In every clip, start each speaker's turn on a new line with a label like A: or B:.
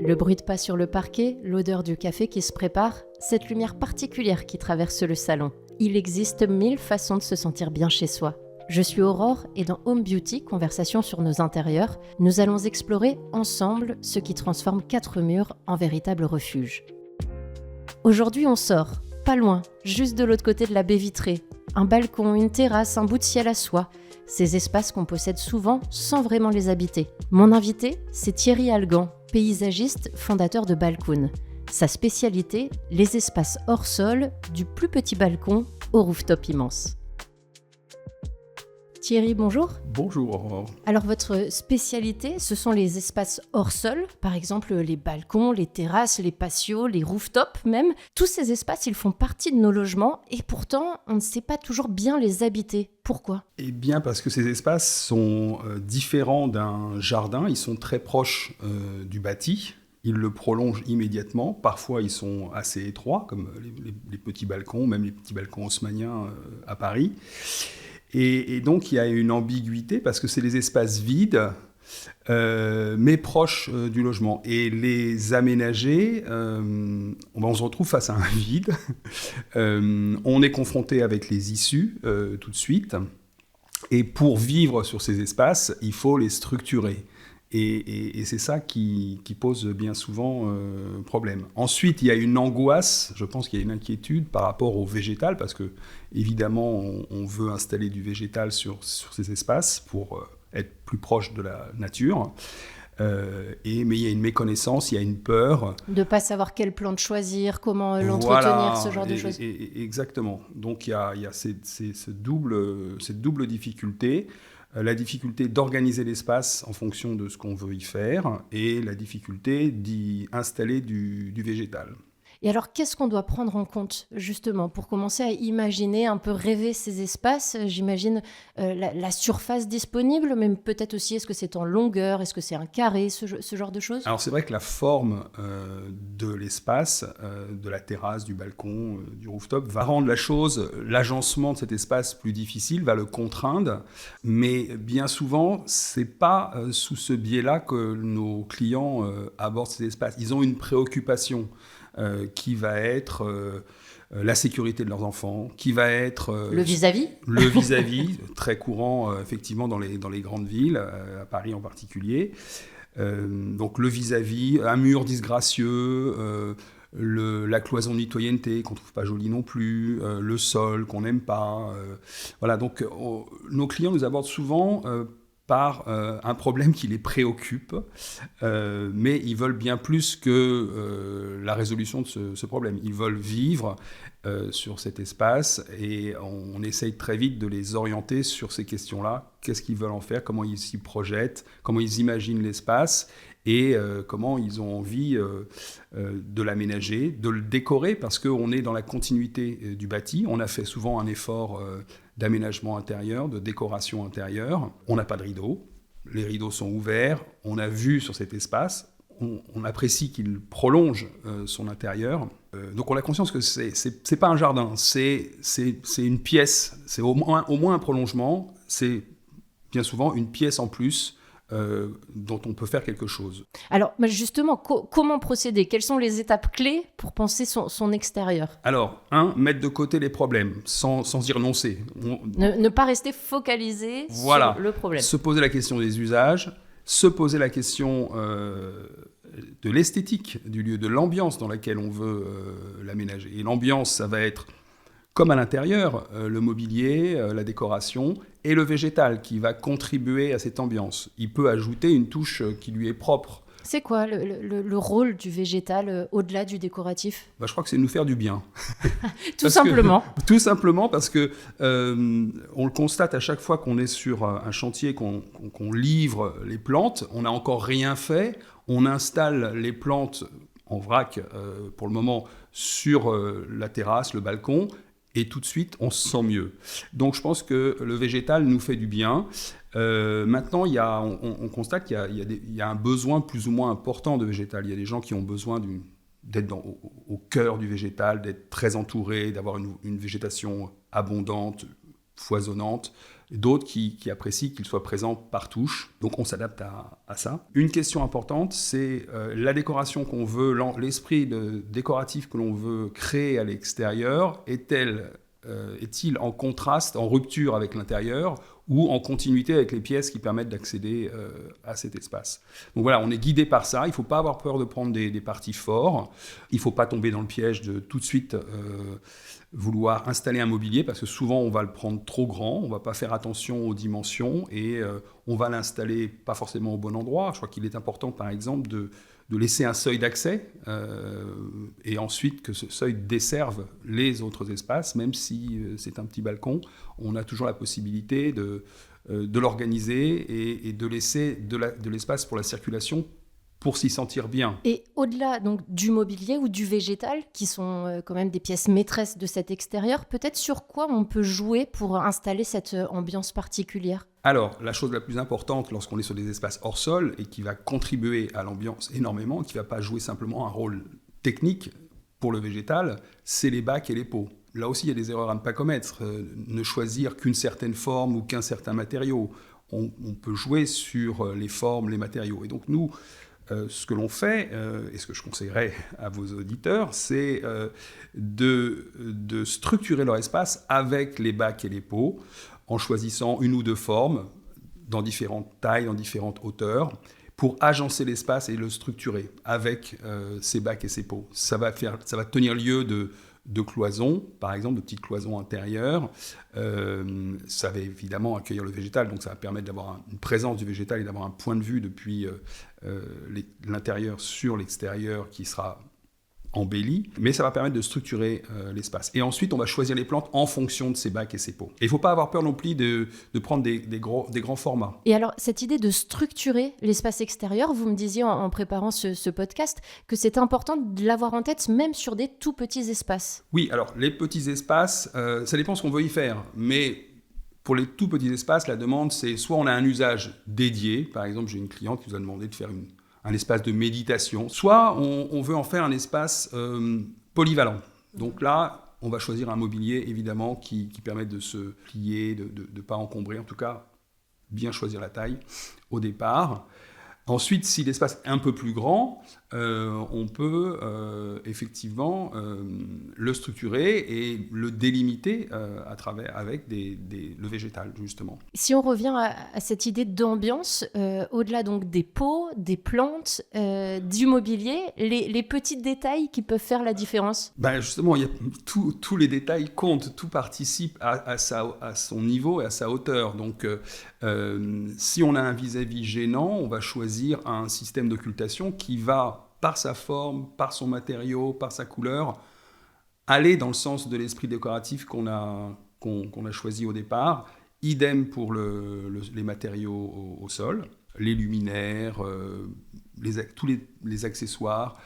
A: Le bruit de pas sur le parquet, l'odeur du café qui se prépare, cette lumière particulière qui traverse le salon. Il existe 1000 façons de se sentir bien chez soi. Je suis Aurore et dans Home Beauty, conversation sur nos intérieurs, nous allons explorer ensemble ce qui transforme 4 murs en véritable refuge. Aujourd'hui on sort, pas loin, juste de l'autre côté de la baie vitrée. Un balcon, une terrasse, un bout de ciel à soi. Ces espaces qu'on possède souvent sans vraiment les habiter. Mon invité, c'est Thierry Algan, paysagiste, fondateur de Balcoon. Sa spécialité, les espaces hors sol, du plus petit balcon au rooftop immense. Thierry, bonjour.
B: Bonjour Aurore.
A: Alors votre spécialité, ce sont les espaces hors sol, par exemple les balcons, les terrasses, les patios, les rooftops même. Tous ces espaces, ils font partie de nos logements et pourtant, on ne sait pas toujours bien les habiter. Pourquoi ?
B: Eh bien parce que ces espaces sont différents d'un jardin, ils sont très proches du bâti. Ils le prolongent immédiatement. Parfois, ils sont assez étroits, comme les petits balcons, même les petits balcons haussmanniens à Paris. Et donc, il y a une ambiguïté parce que c'est des espaces vides, mais proches du logement. Et les aménager, on se retrouve face à un vide. On est confronté avec les issues tout de suite. Et pour vivre sur ces espaces, il faut les structurer. Et c'est ça qui pose bien souvent problème. Ensuite, il y a une angoisse, je pense qu'il y a une inquiétude par rapport au végétal, parce que évidemment, on veut installer du végétal sur ces espaces pour être plus proche de la nature. Mais il y a une méconnaissance, il y a une peur.
A: De ne pas savoir quelle plante choisir, comment l'entretenir, ce genre de choses.
B: Exactement. Donc il y a cette double difficulté. La difficulté d'organiser l'espace en fonction de ce qu'on veut y faire et la difficulté d'y installer du végétal.
A: Et alors, qu'est-ce qu'on doit prendre en compte, justement, pour commencer à imaginer, un peu rêver ces espaces ? J'imagine la surface disponible, mais peut-être aussi, est-ce que c'est en longueur ? Est-ce que c'est un carré, ce genre de choses ?
B: Alors, c'est vrai que la forme de l'espace, de la terrasse, du balcon, du rooftop, va rendre l'agencement de cet espace plus difficile, va le contraindre. Mais bien souvent, c'est pas sous ce biais-là que nos clients abordent ces espaces. Ils ont une préoccupation. Qui va être la sécurité de leurs enfants, qui va être...
A: le vis-à-vis ?
B: Le vis-à-vis, très courant effectivement dans les grandes villes, à Paris en particulier. Donc le vis-à-vis, un mur disgracieux, la cloison de mitoyenneté qu'on ne trouve pas jolie non plus, le sol qu'on n'aime pas. Voilà, donc nos clients nous abordent souvent... par un problème qui les préoccupe, mais ils veulent bien plus que la résolution de ce problème. Ils veulent vivre sur cet espace et on essaye très vite de les orienter sur ces questions-là. Qu'est-ce qu'ils veulent en faire ? Comment ils s'y projettent ? Comment ils imaginent l'espace ? Et comment ils ont envie de l'aménager, de le décorer, parce qu'on est dans la continuité du bâti. On a fait souvent un effort d'aménagement intérieur, de décoration intérieure. On n'a pas de rideaux, les rideaux sont ouverts, on a vue sur cet espace, on apprécie qu'il prolonge son intérieur. Donc on a conscience que c'est pas un jardin, c'est une pièce, c'est au moins un prolongement, c'est bien souvent une pièce en plus dont on peut faire quelque chose.
A: Alors justement, comment procéder ? Quelles sont les étapes clés pour penser son extérieur ?
B: Alors, mettre de côté les problèmes, sans y renoncer.
A: Ne pas rester focalisé sur le problème.
B: Se poser la question des usages, se poser la question de l'esthétique du lieu, de l'ambiance dans laquelle on veut l'aménager. Et l'ambiance, ça va être, comme à l'intérieur, le mobilier, la décoration et le végétal qui va contribuer à cette ambiance. Il peut ajouter une touche qui lui est propre.
A: C'est quoi le rôle du végétal au-delà du décoratif ?
B: Je crois que c'est de nous faire du bien.
A: Tout simplement
B: parce que on le constate à chaque fois qu'on est sur un chantier, qu'on livre les plantes, on n'a encore rien fait, on installe les plantes en vrac pour le moment sur la terrasse, le balcon, et tout de suite, on se sent mieux. Donc, je pense que le végétal nous fait du bien. Maintenant, on constate qu'il y a un besoin plus ou moins important de végétal. Il y a des gens qui ont besoin d'être au cœur du végétal, d'être très entourés, d'avoir une végétation abondante, foisonnante. d'autres qui apprécient qu'il soit présent par touche. Donc on s'adapte à ça. Une question importante, c'est la décoration qu'on veut, l'esprit décoratif que l'on veut créer à l'extérieur, est-il en contraste, en rupture avec l'intérieur ou en continuité avec les pièces qui permettent d'accéder à cet espace. Donc voilà, on est guidé par ça. Il ne faut pas avoir peur de prendre des partis forts. Il ne faut pas tomber dans le piège de tout de suite vouloir installer un mobilier parce que souvent on va le prendre trop grand, on ne va pas faire attention aux dimensions et on va l'installer pas forcément au bon endroit. Je crois qu'il est important par exemple de laisser un seuil d'accès et ensuite que ce seuil desserve les autres espaces, même si c'est un petit balcon, on a toujours la possibilité de l'organiser et de laisser de l'espace pour la circulation pour s'y sentir bien.
A: Et au-delà donc, du mobilier ou du végétal, qui sont quand même des pièces maîtresses de cet extérieur, peut-être sur quoi on peut jouer pour installer cette ambiance particulière ?
B: Alors, la chose la plus importante lorsqu'on est sur des espaces hors sol et qui va contribuer à l'ambiance énormément, qui ne va pas jouer simplement un rôle technique pour le végétal, c'est les bacs et les pots. Là aussi, il y a des erreurs à ne pas commettre. Ne choisir qu'une certaine forme ou qu'un certain matériau. On peut jouer sur les formes, les matériaux. Et donc nous, ce que l'on fait, et ce que je conseillerais à vos auditeurs, c'est de structurer leur espace avec les bacs et les pots, en choisissant une ou deux formes, dans différentes tailles, dans différentes hauteurs, pour agencer l'espace et le structurer avec ces bacs et ces pots. Ça va tenir lieu de cloisons, par exemple, de petites cloisons intérieures. Ça va évidemment accueillir le végétal, donc ça va permettre d'avoir une présence du végétal et d'avoir un point de vue depuis l'intérieur sur l'extérieur qui sera embelli, mais ça va permettre de structurer l'espace. Et ensuite, on va choisir les plantes en fonction de ces bacs et ces pots. Et il ne faut pas avoir peur non plus de prendre des grands formats.
A: Et alors, cette idée de structurer l'espace extérieur, vous me disiez en préparant ce podcast que c'est important de l'avoir en tête, même sur des tout petits espaces.
B: Oui, alors les petits espaces, ça dépend ce qu'on veut y faire, mais pour les tout petits espaces, la demande, c'est soit on a un usage dédié, par exemple, j'ai une cliente qui nous a demandé de faire un espace de méditation, soit on veut en faire un espace polyvalent. Donc là, on va choisir un mobilier, évidemment, qui permet de se plier, de ne pas encombrer, en tout cas, bien choisir la taille au départ. Ensuite, si l'espace est un peu plus grand, on peut effectivement le structurer et le délimiter avec le végétal, justement.
A: Si on revient à cette idée d'ambiance, au-delà donc des pots, des plantes, du mobilier, les petits détails qui peuvent faire la différence.
B: Justement, tous les détails comptent, tout participe à son niveau et à sa hauteur. Donc, si on a un vis-à-vis gênant, on va choisir un système d'occultation qui va, par sa forme, par son matériau, par sa couleur, aller dans le sens de l'esprit décoratif qu'on a choisi au départ. Idem pour les matériaux au sol, les luminaires, tous les accessoires,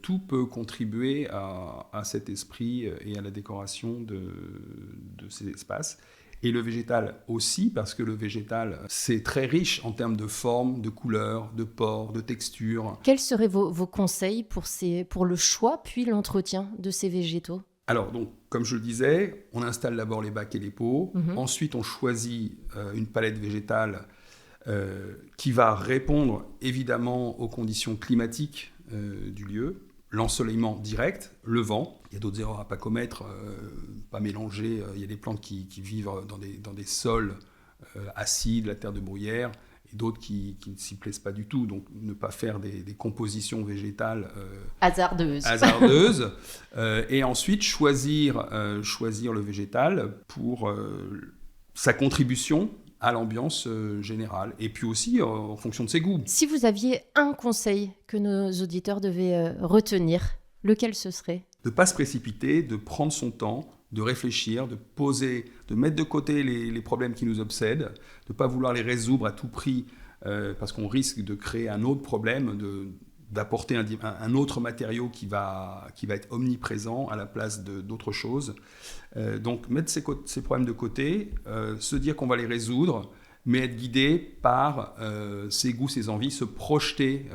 B: tout peut contribuer à cet esprit et à la décoration de ces espaces. Et le végétal aussi, parce que le végétal, c'est très riche en termes de forme, de couleur, de pores, de texture.
A: Quels seraient vos conseils pour le choix puis l'entretien de ces végétaux ?
B: Alors, donc, comme je le disais, on installe d'abord les bacs et les pots. Ensuite, on choisit une palette végétale qui va répondre évidemment aux conditions climatiques du lieu. L'ensoleillement direct, le vent. Il y a d'autres erreurs à ne pas commettre, pas mélanger. Il y a des plantes qui vivent dans des sols acides, la terre de bruyère, et d'autres qui ne s'y plaisent pas du tout. Donc, ne pas faire des compositions végétales hasardeuses. Et ensuite, choisir le végétal pour sa contribution à l'ambiance générale, et puis aussi en fonction de ses goûts.
A: Si vous aviez un conseil que nos auditeurs devaient retenir, lequel ce serait ?
B: De ne pas se précipiter, de prendre son temps, de réfléchir, de poser, de mettre de côté les problèmes qui nous obsèdent, de ne pas vouloir les résoudre à tout prix, parce qu'on risque de créer un autre problème, d'apporter un autre matériau qui va être omniprésent à la place d'autres choses. Donc mettre ces problèmes de côté, se dire qu'on va les résoudre mais être guidé par ses goûts, ses envies, se projeter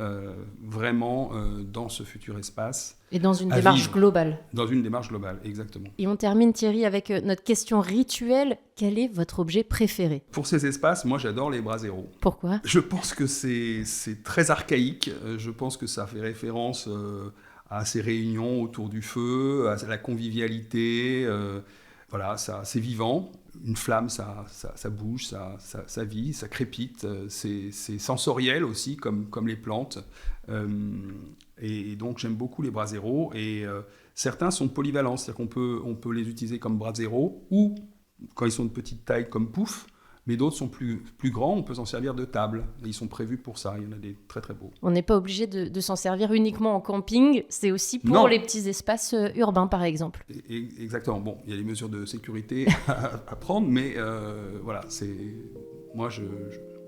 B: vraiment dans ce futur espace.
A: Et dans une démarche globale.
B: Dans une démarche globale, exactement.
A: Et on termine, Thierry, avec notre question rituelle. Quel est votre objet préféré ?
B: Pour ces espaces, moi j'adore les braseros.
A: Pourquoi ?
B: Je pense que c'est très archaïque. Je pense que ça fait référence à ces réunions autour du feu, à la convivialité. Voilà, c'est vivant. Une flamme, ça bouge, ça vit, ça crépite. C'est sensoriel aussi, comme les plantes. Et donc j'aime beaucoup les braseros. Et certains sont polyvalents, c'est-à-dire qu'on peut les utiliser comme braseros ou, quand ils sont de petite taille, comme pouf. Mais d'autres sont plus grands, on peut s'en servir de table. Et ils sont prévus pour ça, il y en a des très très beaux.
A: On n'est pas obligé de s'en servir uniquement en camping, c'est aussi pour les petits espaces urbains par exemple.
B: Exactement, bon, il y a les mesures de sécurité à prendre, mais voilà, moi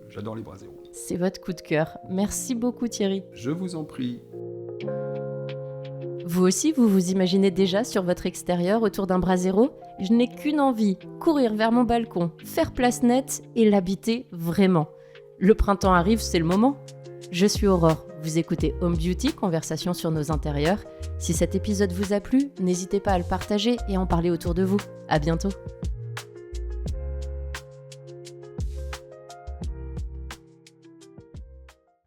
B: j'adore les braseros.
A: C'est votre coup de cœur. Merci beaucoup Thierry.
B: Je vous en prie.
A: Vous aussi, vous vous imaginez déjà sur votre extérieur autour d'un brasero ? Je n'ai qu'une envie, courir vers mon balcon, faire place nette et l'habiter vraiment. Le printemps arrive, c'est le moment. Je suis Aurore, vous écoutez Home Beauty, conversation sur nos intérieurs. Si cet épisode vous a plu, n'hésitez pas à le partager et à en parler autour de vous. À bientôt.